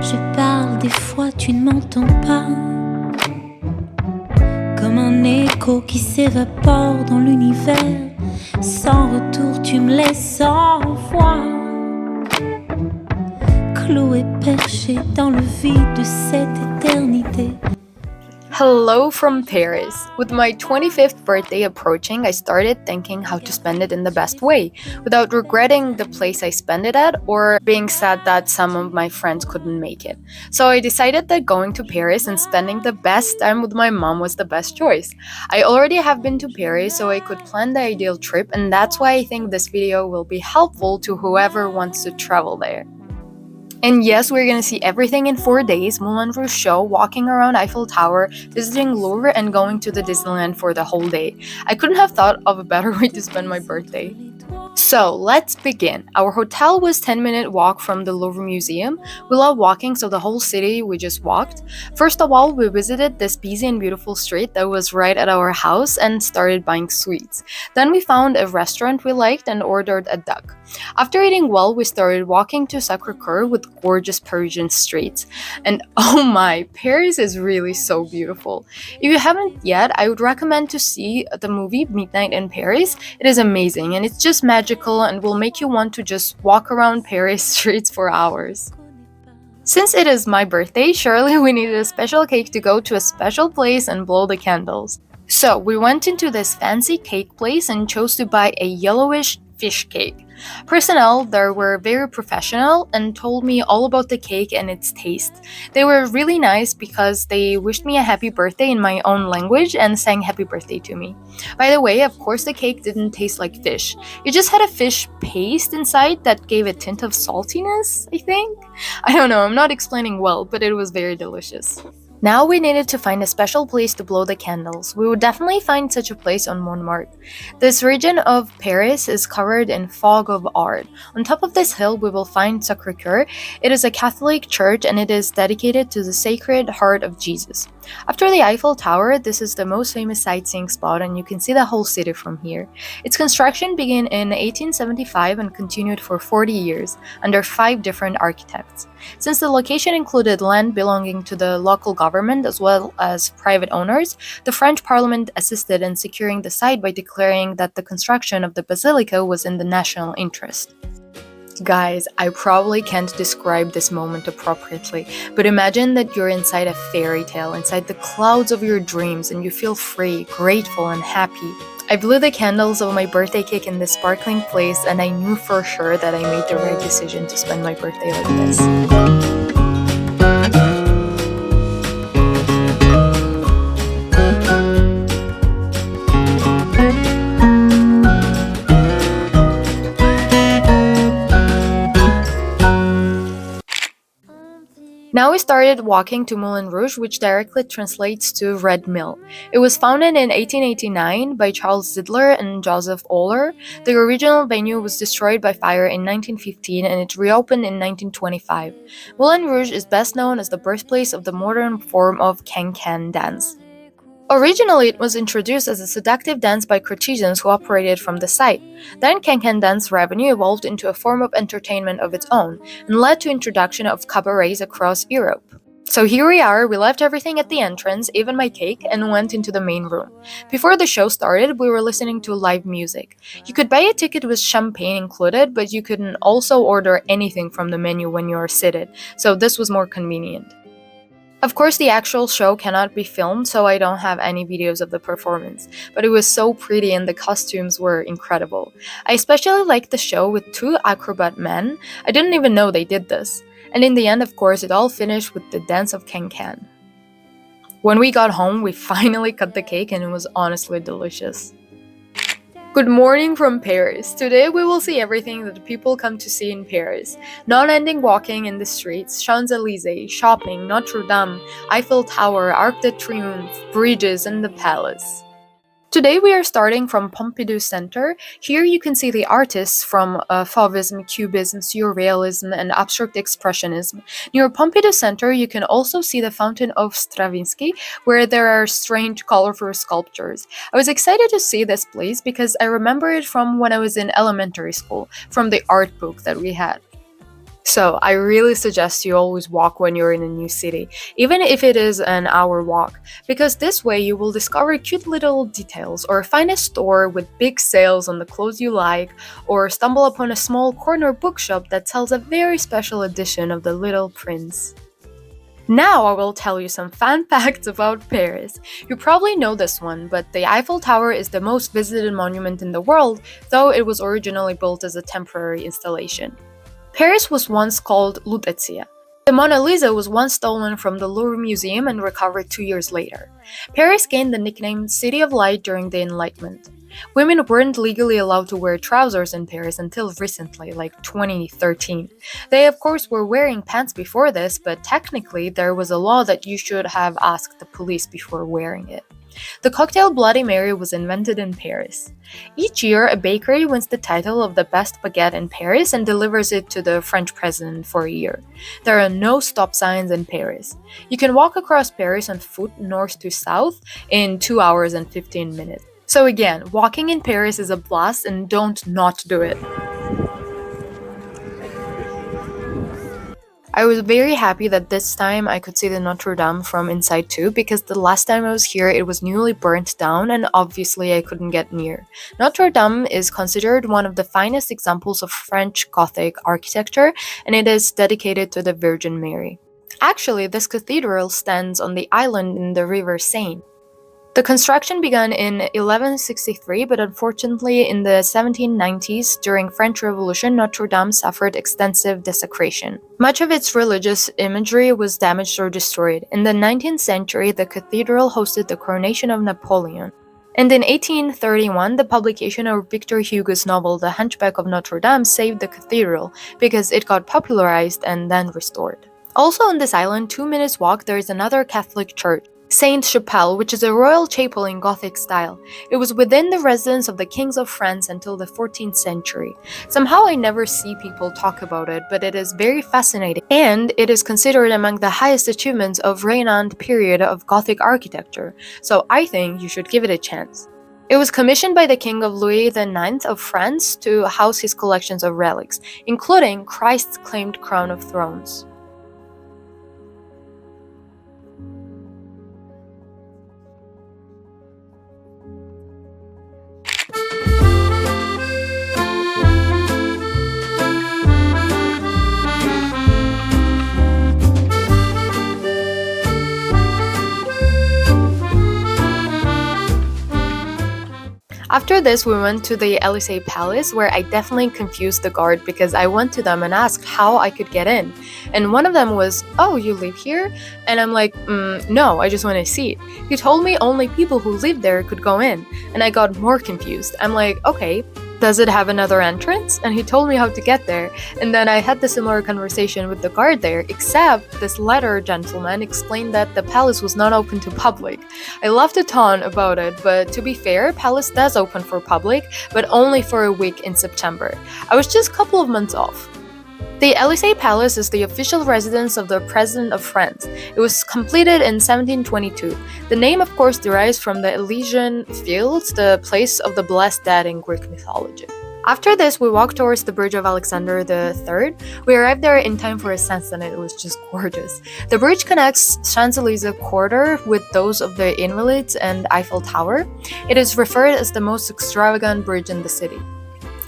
Je parle, des fois tu ne m'entends pas. Comme un écho qui s'évapore dans l'univers. Sans retour, tu me laisses sans voix. Cloué, perché dans le vide de cette éternité. Hello from Paris. With my 25th birthday approaching, I started thinking how to spend it in the best way, without regretting the place I spent it at or being sad that some of my friends couldn't make it. So I decided that going to Paris and spending the best time with my mom was the best choice. I already have been to Paris, so I could plan the ideal trip, and that's why I think this video will be helpful to whoever wants to travel there. And yes, we're gonna see everything in 4 days: Moulin Rouge show, walking around Eiffel Tower, visiting Louvre, and going to the Disneyland for the whole day. I couldn't have thought of a better way to spend my birthday. So let's begin. Our hotel was 10-minute walk from the Louvre Museum. We love walking, so the whole city we just walked. First of all, we visited this busy and beautiful street that was right at our house and started buying sweets. Then we found a restaurant we liked and ordered a duck. After eating well, we started walking to Sacré-Cœur with gorgeous Parisian streets. And oh my, Paris is really so beautiful. If you haven't yet, I would recommend to see the movie Midnight in Paris. It is amazing and it's just magical and will make you want to just walk around Paris streets for hours. Since it is my birthday, surely we needed a special cake to go to a special place and blow the candles. So we went into this fancy cake place and chose to buy a yellowish fish cake. Personnel there were very professional and told me all about the cake and its taste. They were really nice because they wished me a happy birthday in my own language and sang happy birthday to me. By the way, of course the cake didn't taste like fish. It just had a fish paste inside that gave a tint of saltiness, I think? I don't know, I'm not explaining well, but it was very delicious. Now we needed to find a special place to blow the candles. We would definitely find such a place on Montmartre. This region of Paris is covered in fog of art. On top of this hill we will find Sacré-Cœur. It is a Catholic church and it is dedicated to the Sacred Heart of Jesus. After the Eiffel Tower, this is the most famous sightseeing spot and you can see the whole city from here. Its construction began in 1875 and continued for 40 years under 5 different architects. Since the location included land belonging to the local government as well as private owners, the French Parliament assisted in securing the site by declaring that the construction of the basilica was in the national interest. Guys, I probably can't describe this moment appropriately, but imagine that you're inside a fairy tale, inside the clouds of your dreams, and you feel free, grateful, and happy. I blew the candles of my birthday cake in this sparkling place, and I knew for sure that I made the right decision to spend my birthday like this. Now we started walking to Moulin Rouge, which directly translates to Red Mill. It was founded in 1889 by Charles Zidler and Joseph Euler. The original venue was destroyed by fire in 1915 and it reopened in 1925. Moulin Rouge is best known as the birthplace of the modern form of can-can dance. Originally, it was introduced as a seductive dance by courtesans who operated from the site. Then can-can dance revenue evolved into a form of entertainment of its own and led to introduction of cabarets across Europe. So here we are, we left everything at the entrance, even my cake, and went into the main room. Before the show started, we were listening to live music. You could buy a ticket with champagne included, but you could also order anything from the menu when you are seated, so this was more convenient. Of course, the actual show cannot be filmed, so I don't have any videos of the performance, but it was so pretty and the costumes were incredible. I especially liked the show with 2 acrobat men. I didn't even know they did this. And in the end, of course, it all finished with the dance of can-can. When we got home, we finally cut the cake and it was honestly delicious. Good morning from Paris. Today we will see everything that people come to see in Paris. Non-ending walking in the streets, Champs-Élysées, shopping, Notre Dame, Eiffel Tower, Arc de Triomphe, bridges, and the palace. Today we are starting from Pompidou Center. Here you can see the artists from Fauvism, Cubism, Surrealism, and Abstract Expressionism. Near Pompidou Center you can also see the Fountain of Stravinsky, where there are strange, colorful sculptures. I was excited to see this place because I remember it from when I was in elementary school, from the art book that we had. So, I really suggest you always walk when you're in a new city, even if it is an hour walk, because this way you will discover cute little details, or find a store with big sales on the clothes you like, or stumble upon a small corner bookshop that sells a very special edition of The Little Prince. Now I will tell you some fun facts about Paris. You probably know this one, but the Eiffel Tower is the most visited monument in the world, though it was originally built as a temporary installation. Paris was once called Lutetia. The Mona Lisa was once stolen from the Louvre Museum and recovered 2 years later. Paris gained the nickname City of Light during the Enlightenment. Women weren't legally allowed to wear trousers in Paris until recently, like 2013. They, of course, were wearing pants before this, but technically there was a law that you should have asked the police before wearing it. The cocktail Bloody Mary was invented in Paris. Each year, a bakery wins the title of the best baguette in Paris and delivers it to the French president for a year. There are no stop signs in Paris. You can walk across Paris on foot north to south in 2 hours and 15 minutes. So again, walking in Paris is a blast and don't not do it. I was very happy that this time I could see the Notre Dame from inside too, because the last time I was here it was newly burnt down and obviously I couldn't get near. Notre Dame is considered one of the finest examples of French Gothic architecture, and it is dedicated to the Virgin Mary. Actually, this cathedral stands on the island in the River Seine. The construction began in 1163, but unfortunately in the 1790s, during French Revolution, Notre Dame suffered extensive desecration. Much of its religious imagery was damaged or destroyed. In the 19th century, the cathedral hosted the coronation of Napoleon. And in 1831, the publication of Victor Hugo's novel The Hunchback of Notre Dame saved the cathedral, because it got popularized and then restored. Also on this island, 2 minutes walk, there is another Catholic church, Sainte-Chapelle, which is a royal chapel in Gothic style. It was within the residence of the kings of France until the 14th century. Somehow I never see people talk about it, but it is very fascinating, and it is considered among the highest achievements of Renaissance period of Gothic architecture, so I think you should give it a chance. It was commissioned by the King of Louis IX of France to house his collections of relics, including Christ's claimed crown of thorns. After this, we went to the Élysée Palace, where I definitely confused the guard because I went to them and asked how I could get in. And one of them was, "Oh, you live here?" And I'm like, no, I just want to see it. He told me only people who live there could go in. And I got more confused. I'm like, okay, does it have another entrance? And he told me how to get there. And then I had the similar conversation with the guard there, except this latter gentleman explained that the palace was not open to public. I laughed a ton about it, but to be fair, palace does open for public, but only for a week in September. I was just a couple of months off. The Élysée Palace is the official residence of the President of France. It was completed in 1722. The name, of course, derives from the Elysian Fields, the place of the blessed dead in Greek mythology. After this, we walked towards the Bridge of Alexander III. We arrived there in time for a sunset and it was just gorgeous. The bridge connects Champs-Élysées quarter with those of the Invalides and Eiffel Tower. It is referred as the most extravagant bridge in the city.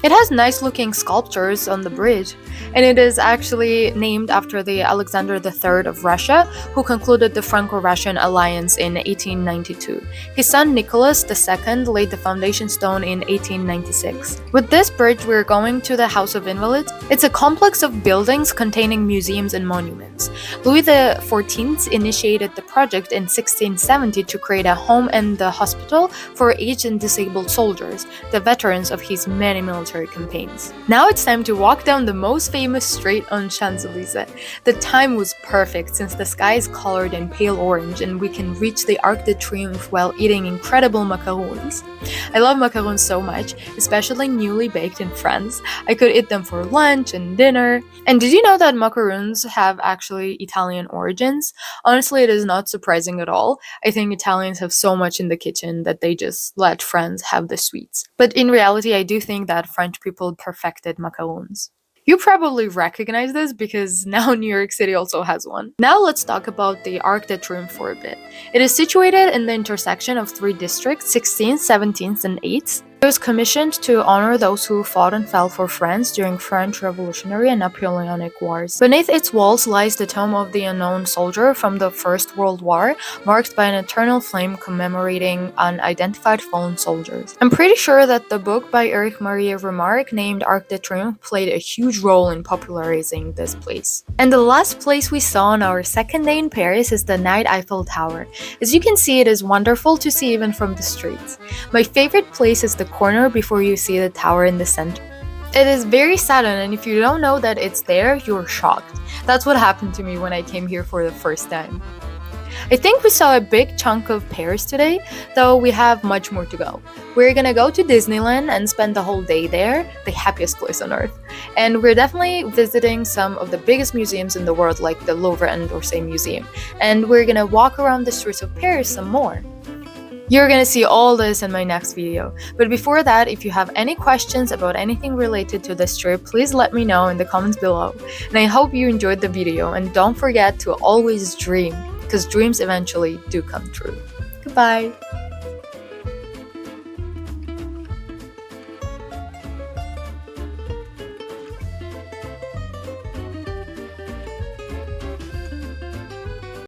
It has nice looking sculptures on the bridge, and it is actually named after the Alexander III of Russia, who concluded the Franco-Russian alliance in 1892. His son Nicholas II laid the foundation stone in 1896. With this bridge, we're going to the House of Invalids. It's a complex of buildings containing museums and monuments. Louis XIV initiated the project in 1670 to create a home and a hospital for aged and disabled soldiers, the veterans of his many military campaigns. Now it's time to walk down the most famous street on Champs-Élysées. The time was perfect since the sky is colored in pale orange and we can reach the Arc de Triomphe while eating incredible macarons. I love macarons so much, especially newly baked in France. I could eat them for lunch and dinner. And did you know that macarons have actually Italian origins? Honestly, it is not surprising at all. I think Italians have so much in the kitchen that they just let France have the sweets. But in reality, I do think that French people perfected macarons. You probably recognize this because now New York City also has one. Now let's talk about the Arc de Triomphe for a bit. It is situated in the intersection of three districts, 16th, 17th, and 8th. It was commissioned to honor those who fought and fell for France during French Revolutionary and Napoleonic Wars. Beneath its walls lies the tomb of the unknown soldier from the First World War, marked by an eternal flame commemorating unidentified fallen soldiers. I'm pretty sure that the book by Erich Maria Remarque named Arc de Triomphe played a huge role in popularizing this place. And the last place we saw on our second day in Paris is the Night Eiffel Tower. As you can see, it is wonderful to see even from the streets. My favorite place is the corner before you see the tower in the center. It is very sudden, and if you don't know that it's there, you're shocked. That's what happened to me when I came here for the first time. I think we saw a big chunk of Paris today, though we have much more to go. We're gonna go to Disneyland and spend the whole day there, the happiest place on earth. And we're definitely visiting some of the biggest museums in the world, like the Louvre and Orsay Museum. And we're gonna walk around the streets of Paris some more. You're gonna see all this in my next video. But before that, if you have any questions about anything related to this trip, please let me know in the comments below. And I hope you enjoyed the video, and don't forget to always dream, because dreams eventually do come true. Goodbye!